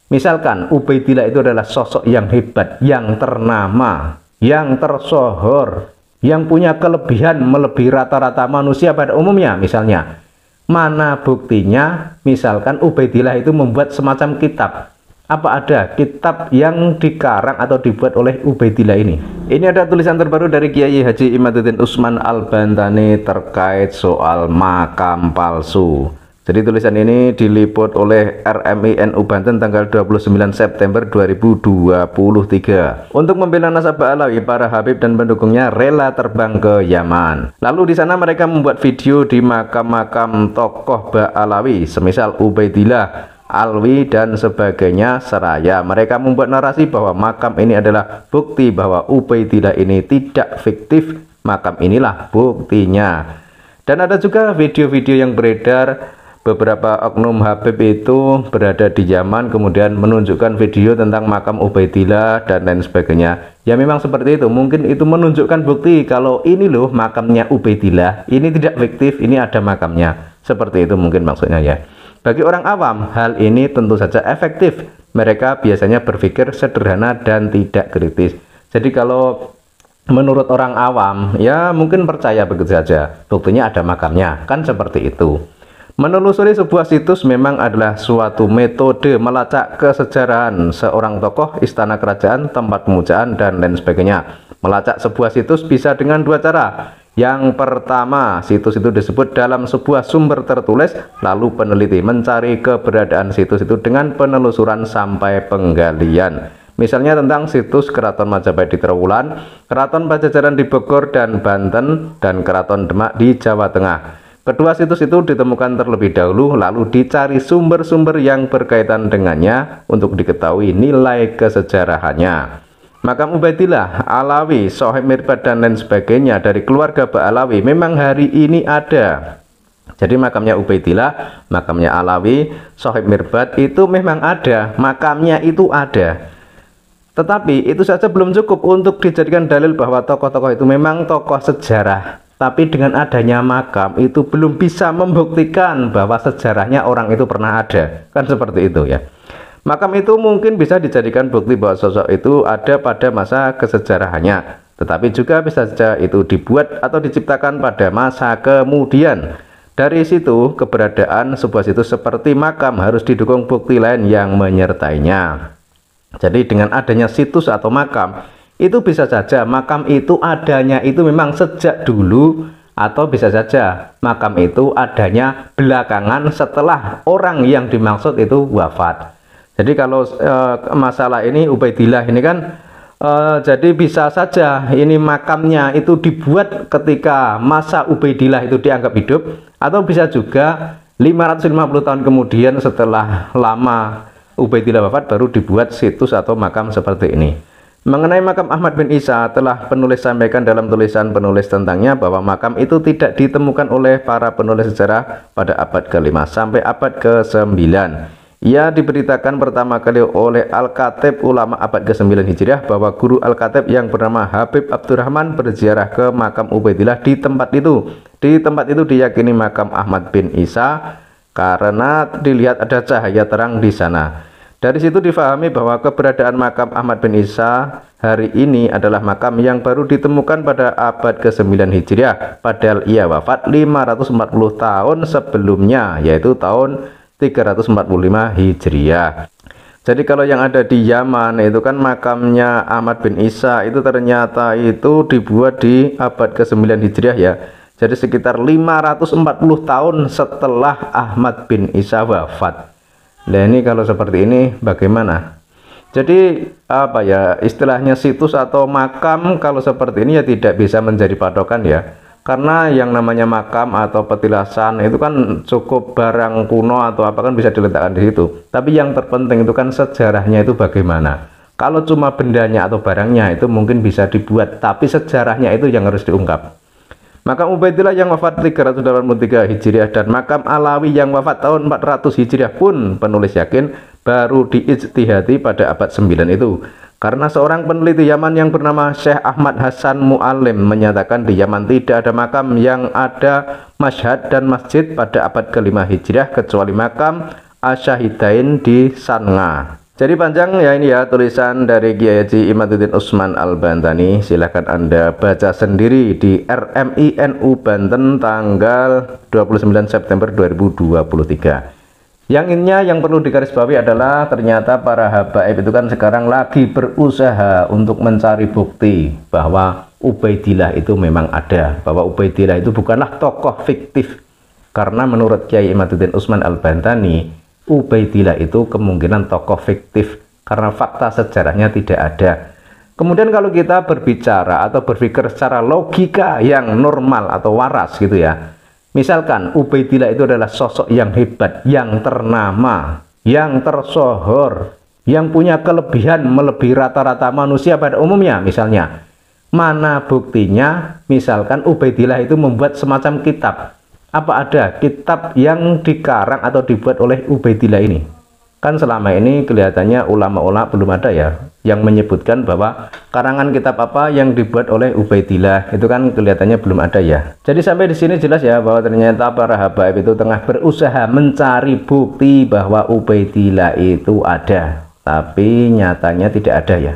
Misalkan Ubaidillah itu adalah sosok yang hebat, yang ternama, yang tersohor, yang punya kelebihan melebihi rata-rata manusia pada umumnya. Misalnya, mana buktinya misalkan Ubaidillah itu membuat semacam kitab? Apa ada kitab yang dikarang atau dibuat oleh Ubaidillah ini? Ini ada tulisan terbaru dari Kiai Haji Imaduddin Usman Al-Bantani terkait soal makam palsu. Jadi tulisan ini diliput oleh RMI NU Banten tanggal 29 September 2023. Untuk membela nasabah Alawi, para habib dan pendukungnya rela terbang ke Yaman. Lalu di sana mereka membuat video di makam-makam tokoh Ba'alawi, semisal Ubaidillah, Alwi dan sebagainya, seraya mereka membuat narasi bahwa makam ini adalah bukti bahwa Ubaidillah ini tidak fiktif. Makam inilah buktinya. Dan ada juga video-video yang beredar, beberapa oknum Habib itu berada di Yaman kemudian menunjukkan video tentang makam Ubaidillah dan lain sebagainya. Ya memang seperti itu, mungkin itu menunjukkan bukti kalau ini loh makamnya Ubaidillah, ini tidak fiktif, ini ada makamnya. Seperti itu mungkin maksudnya ya. Bagi orang awam, hal ini tentu saja efektif. Mereka biasanya berpikir sederhana dan tidak kritis. Jadi kalau menurut orang awam, ya mungkin percaya begitu saja. Buktinya ada makamnya, kan seperti itu. Menelusuri sebuah situs memang adalah suatu metode melacak kesejarahan seorang tokoh, istana kerajaan, tempat pemujaan, dan lain sebagainya. Melacak sebuah situs bisa dengan dua cara. Yang pertama, situs itu disebut dalam sebuah sumber tertulis, lalu peneliti mencari keberadaan situs itu dengan penelusuran sampai penggalian. Misalnya tentang situs Keraton Majapahit di Trowulan, Keraton Pajajaran di Bogor dan Banten, dan Keraton Demak di Jawa Tengah. Kedua situs itu ditemukan terlebih dahulu, lalu dicari sumber-sumber yang berkaitan dengannya untuk diketahui nilai kesejarahannya. Makam Ubaidillah, Alawi, Sohib Mirbad dan lain sebagainya dari keluarga Ba'alawi memang hari ini ada. Jadi makamnya Ubaidillah, makamnya Alawi, Sohib Mirbad itu memang ada, makamnya itu ada. Tetapi itu saja belum cukup untuk dijadikan dalil bahwa tokoh-tokoh itu memang tokoh sejarah. Tapi dengan adanya makam itu belum bisa membuktikan bahwa sejarahnya orang itu pernah ada. Kan seperti itu ya. Makam itu mungkin bisa dijadikan bukti bahwa sosok itu ada pada masa kesejarahannya. Tetapi juga bisa saja itu dibuat atau diciptakan pada masa kemudian. Dari situ keberadaan sebuah situs seperti makam harus didukung bukti lain yang menyertainya. Jadi dengan adanya situs atau makam, itu bisa saja makam itu adanya itu memang sejak dulu, atau bisa saja makam itu adanya belakangan setelah orang yang dimaksud itu wafat. Jadi kalau masalah ini Ubaidillah ini kan jadi bisa saja ini makamnya itu dibuat ketika masa Ubaidillah itu dianggap hidup, atau bisa juga 550 tahun kemudian setelah lama Ubaidillah wafat baru dibuat situs atau makam seperti ini. Mengenai makam Ahmad bin Isa, telah penulis sampaikan dalam tulisan penulis tentangnya bahwa makam itu tidak ditemukan oleh para penulis sejarah pada abad ke-5 sampai abad ke-9. Ia diberitakan pertama kali oleh Al-Khatib ulama abad ke-9 Hijriah bahwa guru Al-Khatib yang bernama Habib Abdurrahman berziarah ke makam Ubaidillah di tempat itu. Di tempat itu diyakini makam Ahmad bin Isa karena dilihat ada cahaya terang di sana. Dari situ difahami bahwa keberadaan makam Ahmad bin Isa hari ini adalah makam yang baru ditemukan pada abad ke-9 Hijriah, padahal ia wafat 540 tahun sebelumnya, yaitu tahun 345 Hijriah. Jadi kalau yang ada di Yaman itu kan makamnya Ahmad bin Isa itu ternyata itu dibuat di abad ke-9 Hijriah ya. Jadi sekitar 540 tahun setelah Ahmad bin Isa wafat. Nah ini kalau seperti ini bagaimana? Jadi apa ya istilahnya situs atau makam kalau seperti ini ya tidak bisa menjadi patokan ya. Karena yang namanya makam atau petilasan itu kan cukup barang kuno atau apa kan bisa diletakkan di situ. Tapi yang terpenting itu kan sejarahnya itu bagaimana. Kalau cuma bendanya atau barangnya itu mungkin bisa dibuat, tapi sejarahnya itu yang harus diungkap. Makam Ubaidillah yang wafat 383 Hijriah dan makam Alawi yang wafat tahun 400 Hijriah pun penulis yakin baru diijtihadi pada abad 9 itu. Karena seorang peneliti Yaman yang bernama Syekh Ahmad Hasan Mu'alim menyatakan di Yaman tidak ada makam yang ada masyhad dan masjid pada abad ke-5 Hijriah kecuali makam Asyahidain di San'a. Jadi panjang ya ini ya tulisan dari Kiai Haji Imaduddin Usman Al-Bantani. Silahkan Anda baca sendiri di RMI NU Banten tanggal 29 September 2023. Yang perlu digarisbawahi adalah ternyata para habaib itu kan sekarang lagi berusaha untuk mencari bukti bahwa Ubaidillah itu memang ada, bahwa Ubaidillah itu bukanlah tokoh fiktif. Karena menurut Kiai Imaduddin Usman Al-Bantani, Ubaidillah itu kemungkinan tokoh fiktif karena fakta sejarahnya tidak ada. Kemudian kalau kita berbicara atau berpikir secara logika yang normal atau waras gitu ya, misalkan Ubaidillah itu adalah sosok yang hebat, yang ternama, yang tersohor, yang punya kelebihan melebihi rata-rata manusia pada umumnya. Misalnya, mana buktinya misalkan Ubaidillah itu membuat semacam kitab? Apa ada kitab yang dikarang atau dibuat oleh Ubaidillah ini? Kan selama ini kelihatannya ulama-ulama belum ada ya yang menyebutkan bahwa karangan kitab apa yang dibuat oleh Ubaidillah, itu kan kelihatannya belum ada ya. Jadi sampai di sini jelas ya bahwa ternyata para habaib itu tengah berusaha mencari bukti bahwa Ubaidillah itu ada, tapi nyatanya tidak ada ya.